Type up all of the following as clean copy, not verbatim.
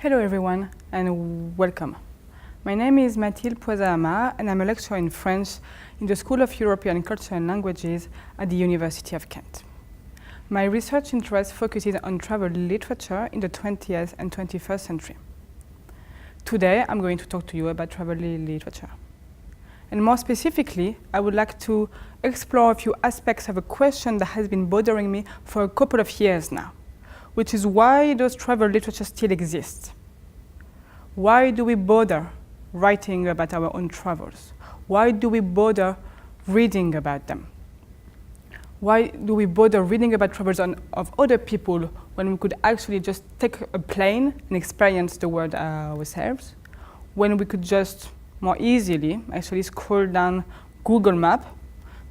Hello everyone and welcome. My name is Mathilde Poizat-Amar and I'm a lecturer in French in the School of European Culture and Languages at the University of Kent. My research interest focuses on travel literature in the 20th and 21st century. Today I'm going to talk to you about travel literature. And more specifically, I would like to explore a few aspects of a question that has been bothering me for a couple of years now, which is why does travel literature still exist? Why do we bother writing about our own travels? Why do we bother reading about them? Why do we bother reading about travels of other people when we could actually just take a plane and experience the world ourselves? When we could just more easily actually scroll down Google Maps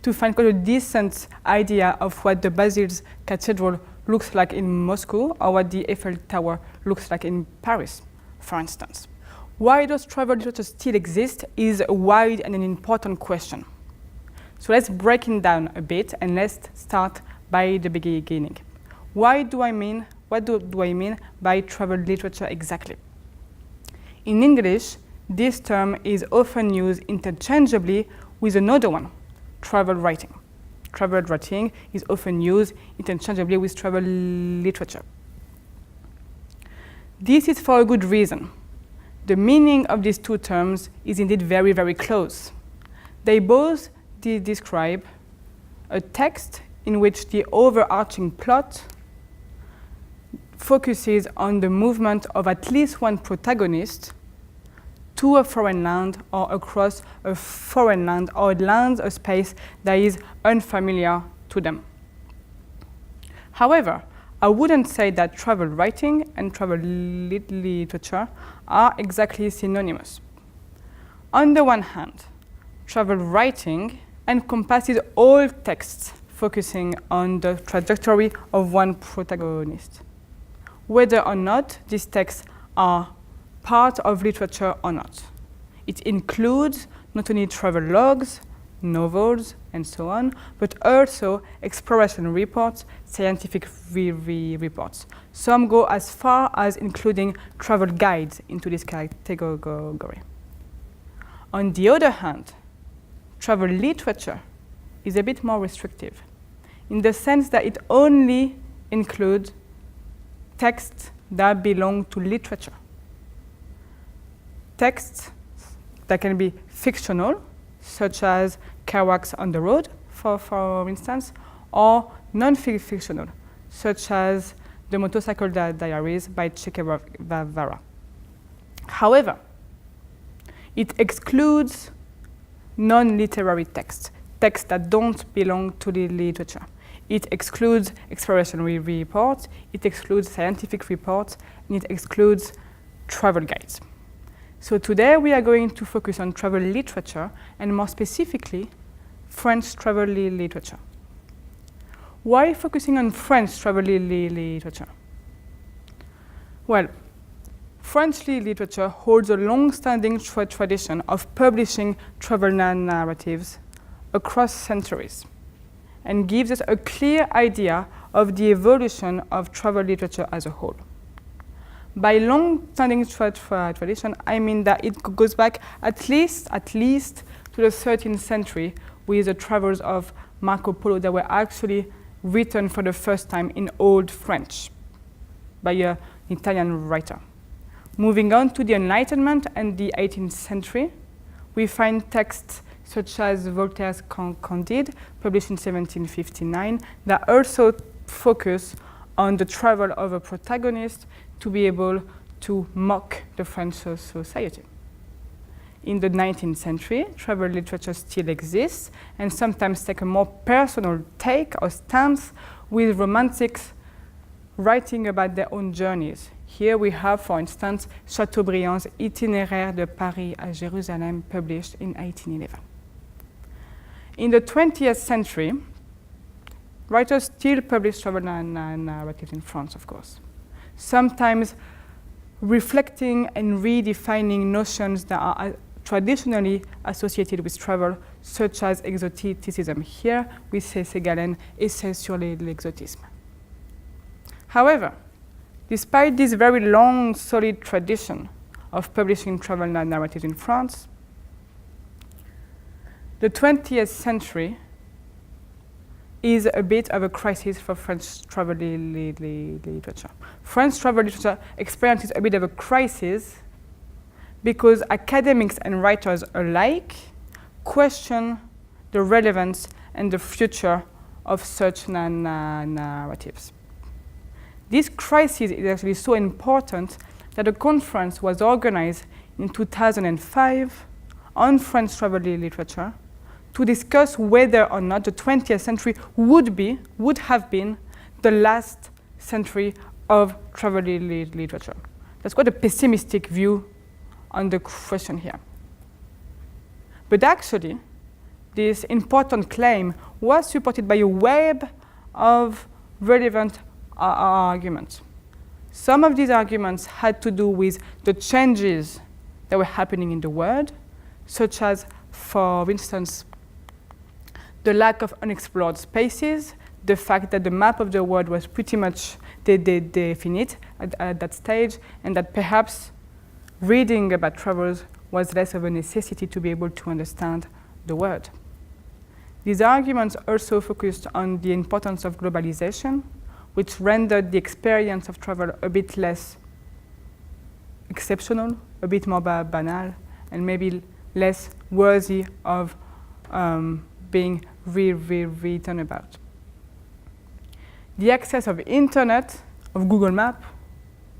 to find quite a decent idea of what the Basil's Cathedral looks like in Moscow or what the Eiffel Tower looks like in Paris, for instance. Why does travel literature still exist is a wide and an important question. So let's break it down a bit and let's start by the beginning. What do I mean by travel literature exactly? In English, this term is often used interchangeably with another one, travel writing. Travel writing is often used interchangeably with travel literature. This is for a good reason. The meaning of these two terms is indeed very, very close. They both describe a text in which the overarching plot focuses on the movement of at least one protagonist to a foreign land or across a foreign land or lands a space that is unfamiliar to them. However, I wouldn't say that travel writing and travel literature are exactly synonymous. On the one hand, travel writing encompasses all texts focusing on the trajectory of one protagonist, whether or not these texts are part of literature or not. It includes not only travel logs, novels, and so on, but also exploration reports, scientific reports. Some go as far as including travel guides into this category. On the other hand, travel literature is a bit more restrictive in the sense that it only includes texts that belong to literature. Texts that can be fictional, such as Kerouac's On the Road, for instance, or non-fictional, such as The Motorcycle Diaries by Che Guevara. However, it excludes non-literary texts, texts that don't belong to the literature. It excludes exploration reports, it excludes scientific reports, and it excludes travel guides. So today we are going to focus on travel literature and more specifically, French travel literature. Why focusing on French travel literature? Well, French literature holds a long-standing tradition of publishing travel narratives across centuries and gives us a clear idea of the evolution of travel literature as a whole. By long-standing tradition, I mean that it goes back at least to the 13th century with the travels of Marco Polo that were actually written for the first time in Old French by an Italian writer. Moving on to the Enlightenment and the 18th century, we find texts such as Voltaire's Candide, published in 1759, that also focus on the travel of a protagonist to be able to mock the French society. In the 19th century, travel literature still exists and sometimes take a more personal take or stance with romantics writing about their own journeys. Here we have, for instance, Chateaubriand's Itinéraire de Paris à Jérusalem, published in 1811. In the 20th century, writers still publish travel narratives in France, of course, sometimes reflecting and redefining notions that are traditionally associated with travel, such as exoticism. Here, we say Ségalen, Essai sur l'exotisme. However, Despite this very long, solid tradition of publishing travel narratives in France, the 20th century is a bit of a crisis for French travel literature. French travel literature experiences a bit of a crisis because academics and writers alike question the relevance and the future of such narratives. This crisis is actually so important that a conference was organized in 2005 on French travel literature to discuss whether or not the 20th century would have been the last century of travel literature. That's quite a pessimistic view on the question here. But actually, this important claim was supported by a web of relevant arguments. Some of these arguments had to do with the changes that were happening in the world, such as, for instance, the lack of unexplored spaces, the fact that the map of the world was pretty much definite at that stage, and that perhaps reading about travels was less of a necessity to be able to understand the world. These arguments also focused on the importance of globalization, which rendered the experience of travel a bit less exceptional, a bit more banal, and maybe less worthy of being written about. The access of internet, of Google Maps,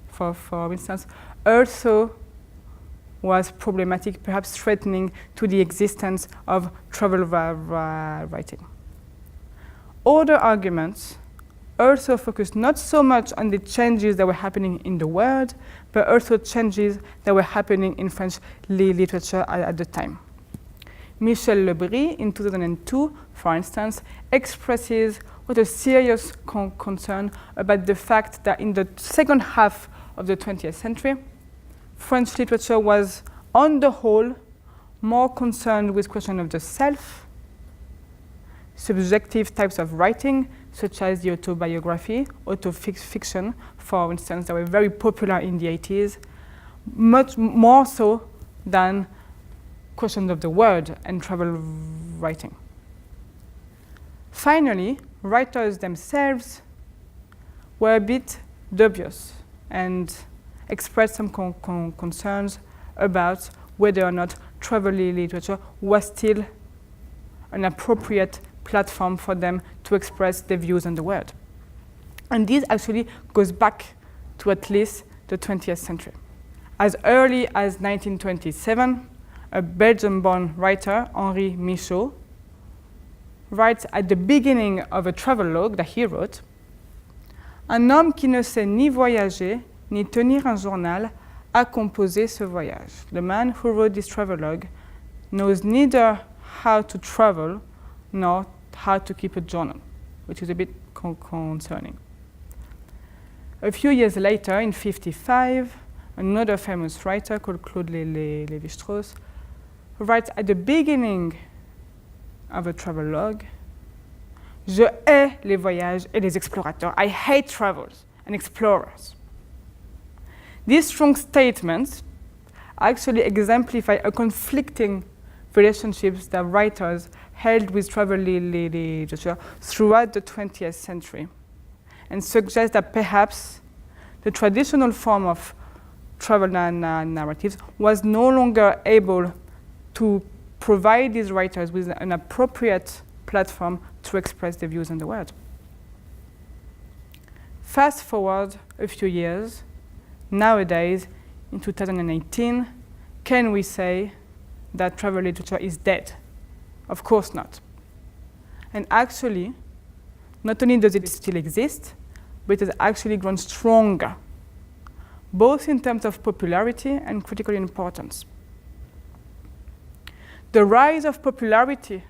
for instance, also was problematic, perhaps threatening to the existence of travel writing. Other arguments also focused not so much on the changes that were happening in the world, but also changes that were happening in French literature at the time. Michel Lebris, in 2002, for instance, expresses what a serious concern about the fact that in the second half of the 20th century, French literature was, on the whole, more concerned with questions of the self, subjective types of writing, such as the autobiography, autofiction, for instance, that were very popular in the 80s, much more so than questions of the world and travel writing. Finally, writers themselves were a bit dubious and expressed some concerns about whether or not travel literature was still an appropriate platform for them to express their views on the world. And this actually goes back to at least the 20th century. As early as 1927, a Belgian-born writer, Henri Michaud, writes at the beginning of a travelogue that he wrote, "Un homme qui ne sait ni voyager, ni tenir un journal, a composé ce voyage." The man who wrote this travelogue knows neither how to travel nor how to keep a journal, which is a bit concerning. A few years later, in 1955, another famous writer called Claude Lévi-Strauss writes at the beginning of a travelogue, "Je hais les voyages et les explorateurs." I hate travels and explorers. These strong statements actually exemplify a conflicting relationships that writers held with travel literature throughout the 20th century, and suggest that perhaps the traditional form of travel narratives was no longer able to provide these writers with an appropriate platform to express their views on the world. Fast forward a few years, nowadays, in 2018, can we say that travel literature is dead? Of course not. And actually, not only does it still exist, but it has actually grown stronger, both in terms of popularity and critical importance. The rise of popularity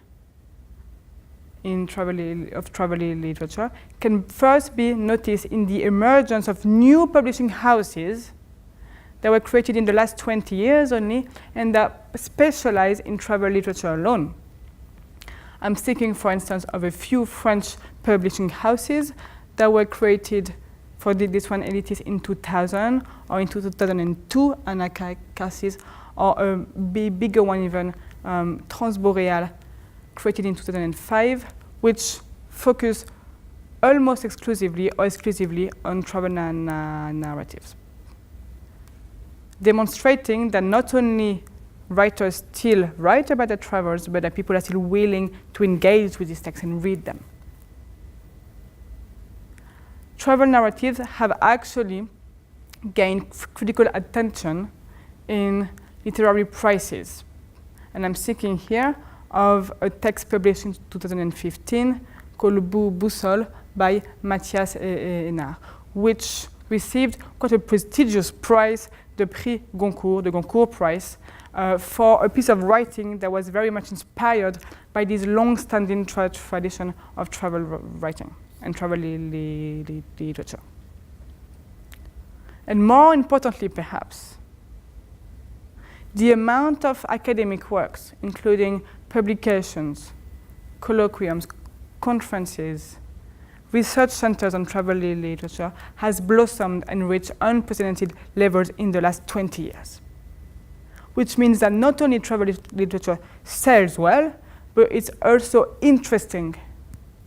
in travel literature can first be noticed in the emergence of new publishing houses that were created in the last 20 years only and that specialize in travel literature alone. I'm thinking, for instance, of a few French publishing houses that were created For this one, elitist in 2000 or in 2002, Anarchis, or a bigger one even, Transboreal, created in 2005, which focus almost exclusively or exclusively on travel narratives, demonstrating that not only writers still write about their travels, but that people are still willing to engage with these texts and read them. Travel narratives have actually gained critical attention in literary prizes. And I'm thinking here of a text published in 2015 called Boussole by Mathilde Poizat-Amar, which received quite a prestigious prize, the Prix Goncourt, the Goncourt Prize, for a piece of writing that was very much inspired by this long-standing tradition of travel writing and travel literature. And more importantly, perhaps, the amount of academic works, including publications, colloquiums, conferences, research centers on travel literature, has blossomed and reached unprecedented levels in the last 20 years. Which means that not only travel literature sells well, but it's also interesting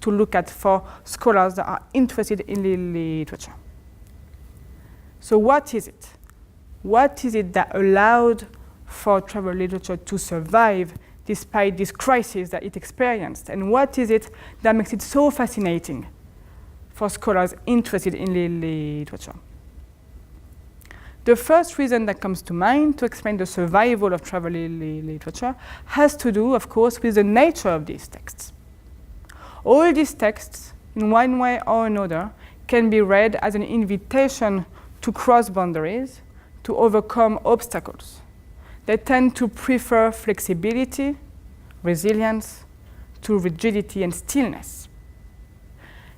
to look at for scholars that are interested in literature. So what is it? What is it that allowed for travel literature to survive despite this crisis that it experienced? And what is it that makes it so fascinating for scholars interested in literature? The first reason that comes to mind to explain the survival of travel literature has to do, of course, with the nature of these texts. All these texts, in one way or another, can be read as an invitation to cross boundaries, to overcome obstacles. They tend to prefer flexibility, resilience, to rigidity and stillness.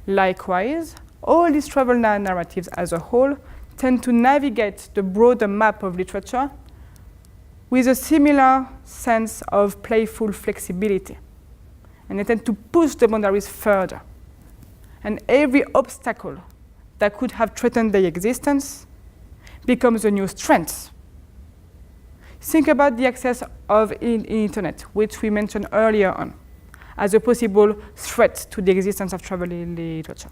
Likewise, all these travel narratives as a whole tend to navigate the broader map of literature with a similar sense of playful flexibility. And they tend to push the boundaries further. And every obstacle that could have threatened their existence becomes a new strength. Think about the access of internet, which we mentioned earlier on, as a possible threat to the existence of travel literature.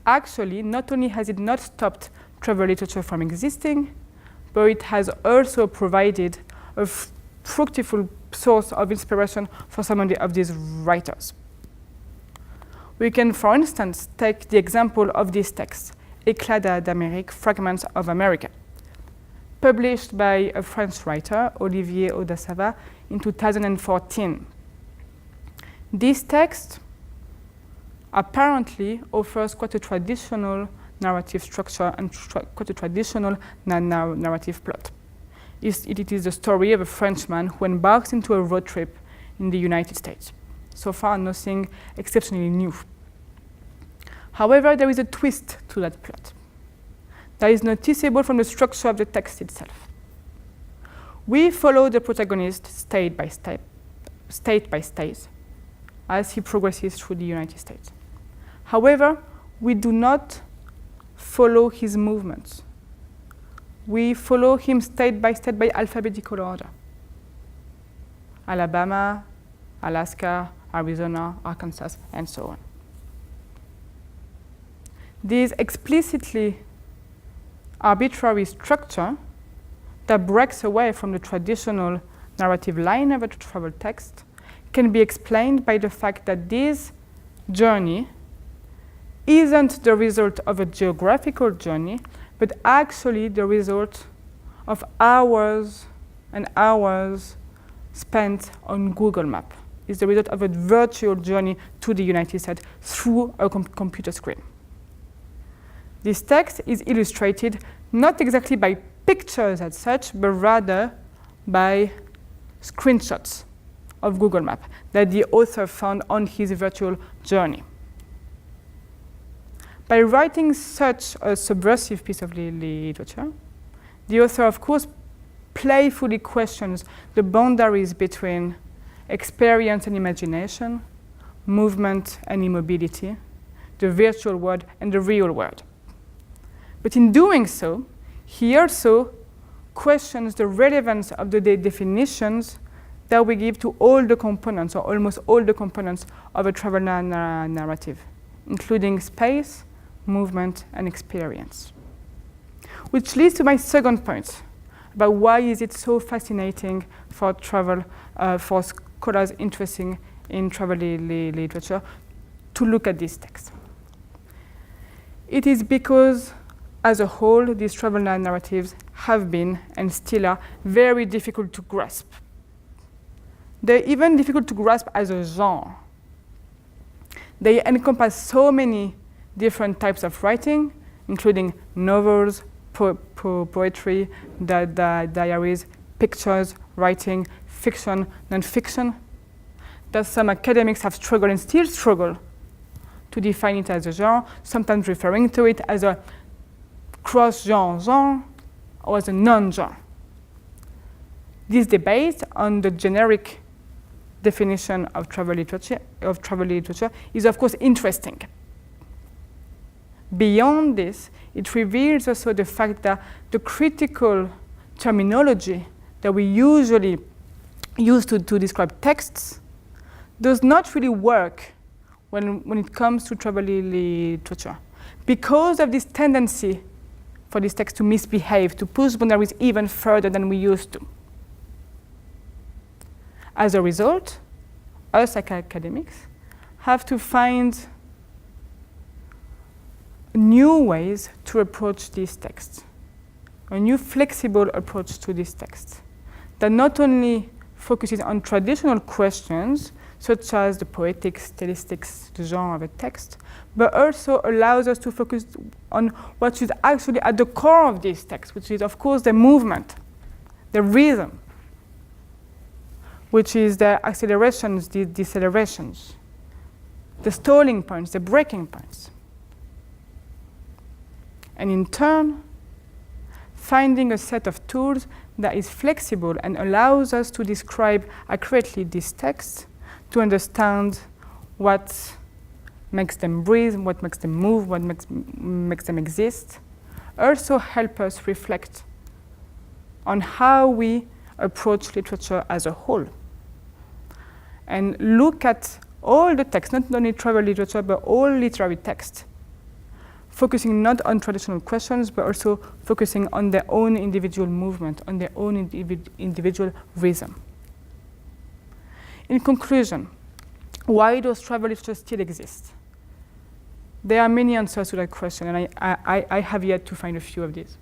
Actually, not only has it not stopped travel literature from existing, but it has also provided a fruitful source of inspiration for some of these writers. We can, for instance, take the example of this text, Éclats d'Amérique, Fragments of America, published by a French writer, Olivier Audasava, in 2014. This text apparently offers quite a traditional narrative structure and quite a traditional narrative plot. It is the story of a Frenchman who embarks into a road trip in the United States. So far, nothing exceptionally new. However, there is a twist to that plot that is noticeable from the structure of the text itself. We follow the protagonist state by state, as he progresses through the United States. However, we do not follow his movements. We follow him state by alphabetical order. Alabama, Alaska, Arizona, Arkansas, and so on. This explicitly arbitrary structure that breaks away from the traditional narrative line of a travel text can be explained by the fact that this journey isn't the result of a geographical journey, but actually the result of hours and hours spent on Google Maps. It's the result of a virtual journey to the United States through a computer screen. This text is illustrated not exactly by pictures as such, but rather by screenshots of Google Maps that the author found on his virtual journey. By writing such a subversive piece of literature, the author, of course, playfully questions the boundaries between experience and imagination, movement and immobility, the virtual world and the real world. But in doing so, he also questions the relevance of the definitions that we give to all the components, or almost all the components, of a travel narrative, including space, movement, and experience. Which leads to my second point about why is it so fascinating for travel, for scholars interested in travel literature, to look at this text. It is because, as a whole, these travel narratives have been, and still are, very difficult to grasp. They're even difficult to grasp as a genre. They encompass so many different types of writing, including novels, poetry, diaries, pictures, writing, fiction, non-fiction, that some academics have struggled and still struggle to define it as a genre, sometimes referring to it as a cross-genre or as a non-genre. This debate on the generic definition of travel literature is, of course, interesting. Beyond this, it reveals also the fact that the critical terminology that we usually use to describe texts does not really work when it comes to travel literature, because of this tendency for this text to misbehave, to push boundaries even further than we used to. As a result, us academics have to find new ways to approach these texts, a new flexible approach to these texts that not only focuses on traditional questions, such as the poetic, stylistics, the genre of a text, but also allows us to focus on what is actually at the core of this text, which is, of course, the movement, the rhythm, which is the accelerations, the decelerations, the stalling points, the breaking points. And in turn, finding a set of tools that is flexible and allows us to describe accurately these texts, to understand what makes them breathe, what makes them move, what makes them exist, also help us reflect on how we approach literature as a whole. And look at all the texts, not only travel literature, but all literary texts, focusing not on traditional questions, but also focusing on their own individual movement, on their own individual rhythm. In conclusion, why does travel literature still exist? There are many answers to that question, and I have yet to find a few of these.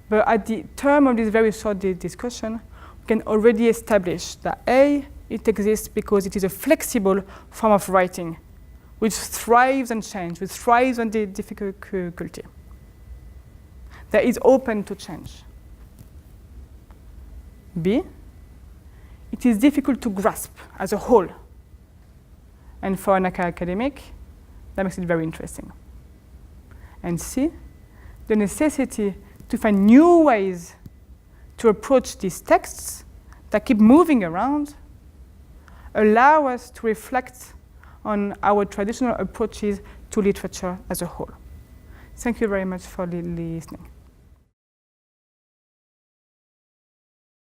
But at the term of this very short discussion, we can already establish that A, it exists because it is a flexible form of writing, which thrives on change, which thrives on the difficulty, that is open to change. B, it is difficult to grasp as a whole. And for an academic, that makes it very interesting. And C, the necessity to find new ways to approach these texts that keep moving around allow us to reflect on our traditional approaches to literature as a whole. Thank you very much for listening.